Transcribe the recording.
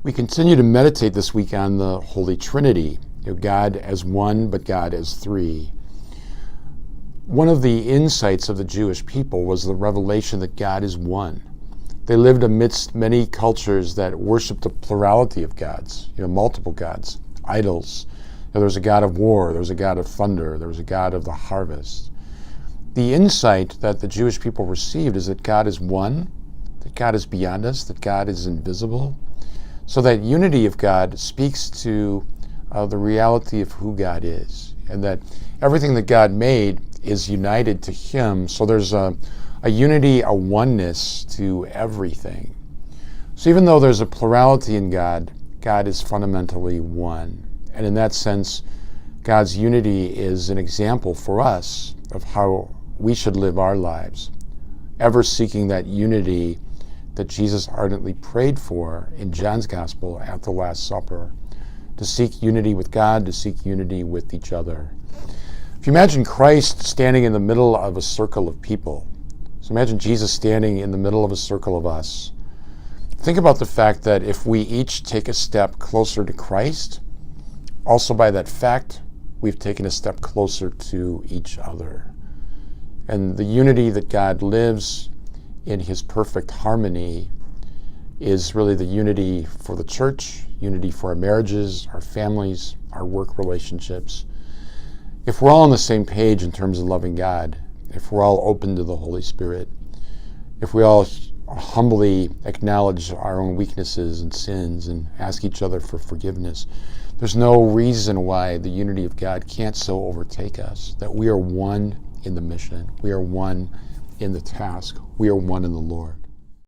We continue to meditate this week on the Holy Trinity, God as one, but God as three. One of the insights of the Jewish people was the revelation that God is one. They lived amidst many cultures that worshiped a plurality of gods, multiple gods, idols. There was a God of war, there was a God of thunder, there was a God of the harvest. The insight that the Jewish people received is that God is one, that God is beyond us, that God is invisible. So that unity of God speaks to the reality of who God is, and that everything that God made is united to Him. So there's a unity, a oneness to everything. So even though there's a plurality in God, God is fundamentally one. And in that sense, God's unity is an example for us of how we should live our lives, ever seeking that unity that Jesus ardently prayed for in John's Gospel at the Last Supper, to seek unity with God, to seek unity with each other. If you imagine Christ standing in the middle of a circle of people, so imagine Jesus standing in the middle of a circle of us. Think about the fact that if we each take a step closer to Christ, also by that fact, we've taken a step closer to each other. And the unity that God lives in His perfect harmony is really the unity for the church, unity for our marriages, our families, our work relationships. If we're all on the same page in terms of loving God, if we're all open to the Holy Spirit, if we all humbly acknowledge our own weaknesses and sins and ask each other for forgiveness, there's no reason why the unity of God can't so overtake us, that we are one in the mission, we are one in the task, we are one in the Lord.